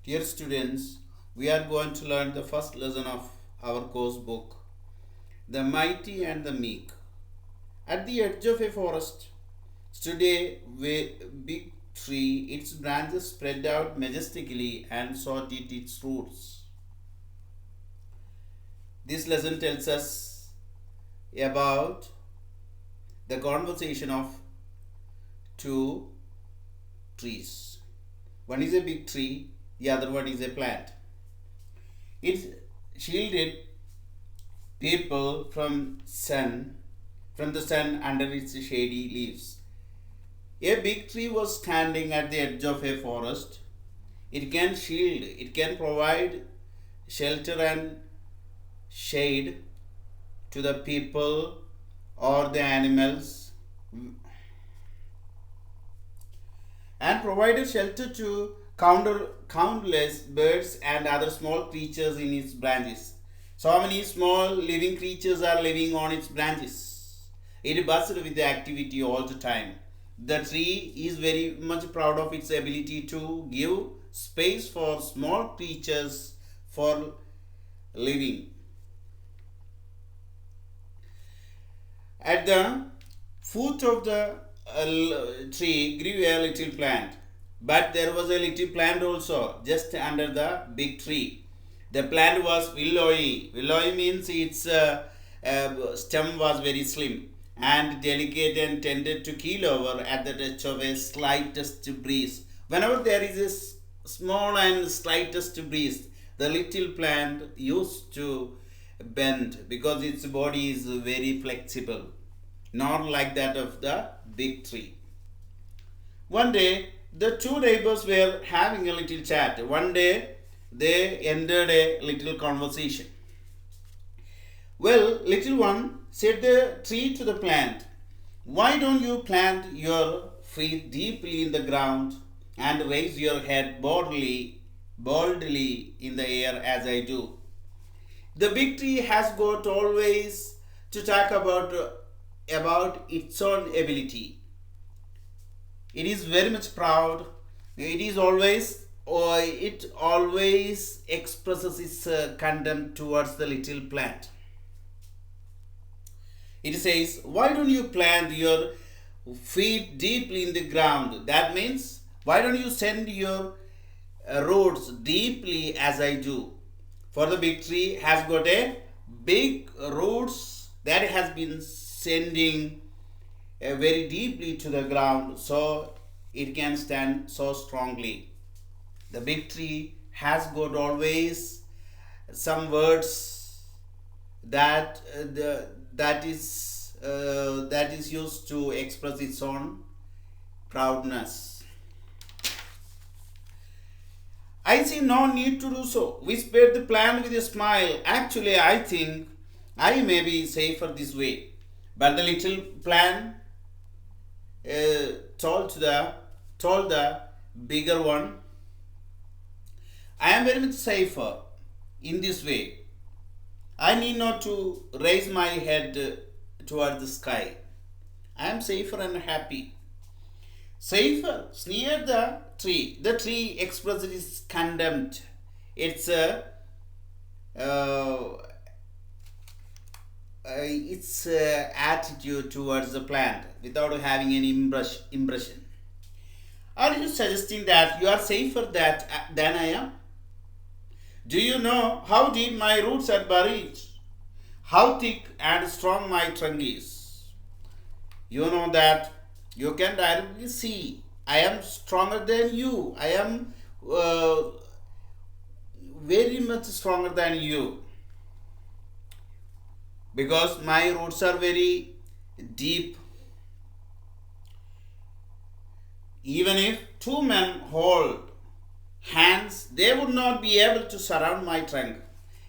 Dear students, we are going to learn the first lesson of our course book, The Mighty and the Meek. At the edge of a forest stood a big tree, its branches spread out majestically and sought it its roots. This lesson tells us about the conversation of two trees. One is a big tree, the other one is a plant. It shielded people from the sun under its shady leaves. A big tree was standing at the edge of a forest. It can shield, it can provide shelter and shade to the people or the animals, and provided shelter to countless birds and other small creatures in its branches. So many small living creatures are living on its branches. It buzzed with the activity all the time. The tree is very much proud of its ability to give space for small creatures for living. At the foot of the tree grew a little plant, but there was a little plant also just under the big tree. The plant was willowy. Willowy means its stem was very slim and delicate and tended to keel over at the touch of a slightest breeze. Whenever there is a small and slightest breeze, the little plant used to bend because its body is very flexible, not like that of the big tree. One day, the two neighbors were having a little chat. One day, they entered a little conversation. Well, little one, said the tree to the plant, why don't you plant your feet deeply in the ground and raise your head boldly in the air as I do? The big tree has got always to talk about its own ability. It is very much proud. It always expresses its contempt towards the little plant. It says, why don't you plant your feet deeply in the ground? That means, why don't you send your roots deeply as I do? For the big tree has got a big roots that has been sending very deeply to the ground, so it can stand so strongly. The big tree has got always some words that is used to express its own proudness. I see no need to do so, whispered the plant with a smile. Actually, I think I may be safer this way. But the little plant told the bigger one, I am very much safer in this way. I need not to raise my head toward the sky. I am safer and happy. Safer, sneered the tree. The tree expressed its contempt, its attitude towards the plant without having any impression. Are you suggesting that you are safer than I am? Do you know how deep my roots are buried? How thick and strong my trunk is? You know that you can directly see I am stronger than you. I am very much stronger than you because my roots are very deep. Even if two men hold hands, they would not be able to surround my trunk.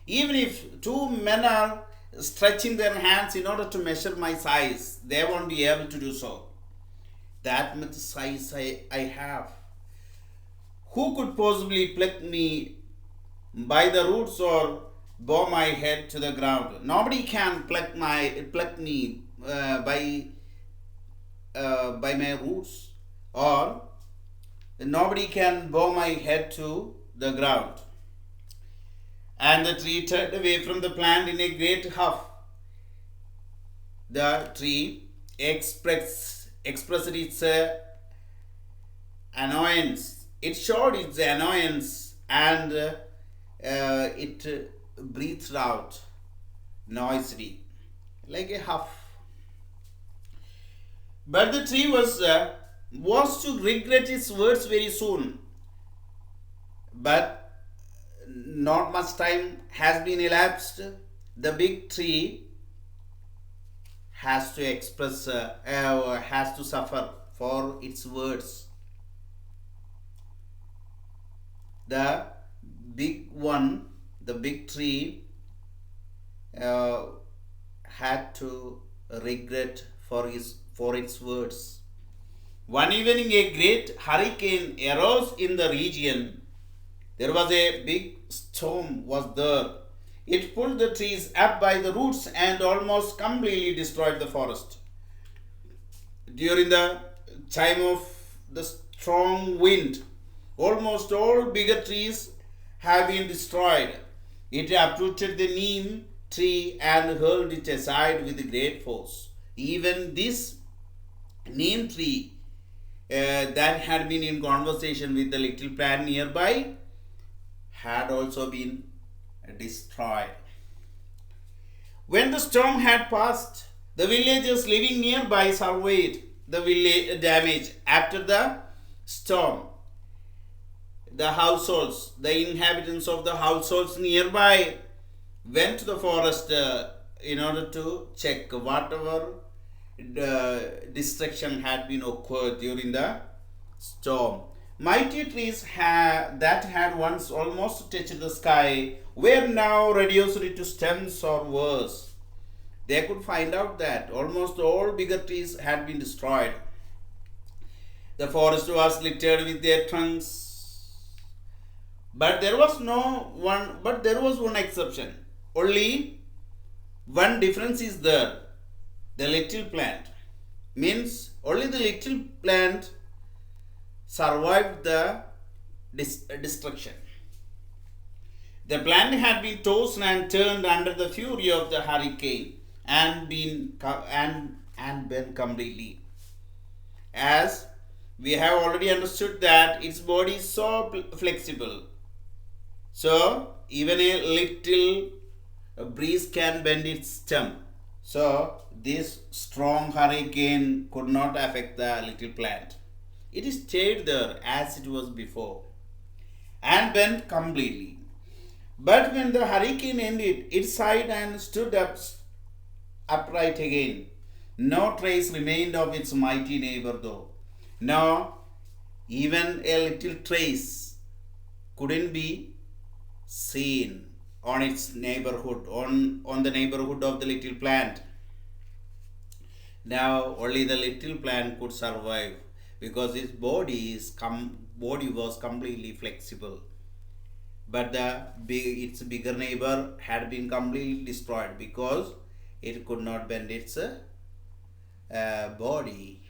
Even if two men are stretching their hands in order to measure my size, they won't be able to do so. That much size I have. Who could possibly pluck me by the roots or bow my head to the ground? Nobody can pluck me by my roots, or nobody can bow my head to the ground. And the tree turned away from the plant in a great huff. The tree expressed its annoyance. It showed its annoyance, and it breathed out noisily like a huff. But the tree was to regret its words very soon. But not much time has been elapsed. The big tree has to has to suffer for its words. The big tree had to regret for its words. One evening, a great hurricane arose in the region. There was a big storm was there. It pulled the trees up by the roots and almost completely destroyed the forest. During the time of the strong wind, almost all bigger trees have been destroyed. It uprooted the neem tree and hurled it aside with great force. Even this neem tree that had been in conversation with the little plant nearby had also been destroyed. When the storm had passed, the villagers living nearby surveyed the village damage after the storm. The inhabitants of the households nearby went to the forest in order to check whatever destruction had been occurred during the storm. Mighty trees that had once almost touched the sky were now reduced to stems or worse. They could find out that almost all bigger trees had been destroyed. The forest was littered with their trunks. But there was one exception. Only one difference is there. The little plant. Means only the little plant survived the destruction. The plant had been tossed and turned under the fury of the hurricane and been completely. As we have already understood that its body is so flexible, so even a little breeze can bend its stem. So this strong hurricane could not affect the little plant. It stayed there as it was before and bent completely. But when the hurricane ended, it sighed and stood upright again. No trace remained of its mighty neighbor though. No, even a little trace couldn't be seen on its neighborhood, on the neighborhood of the little plant. Now only the little plant could survive because its body was completely flexible. But its bigger neighbor had been completely destroyed because it could not bend its body.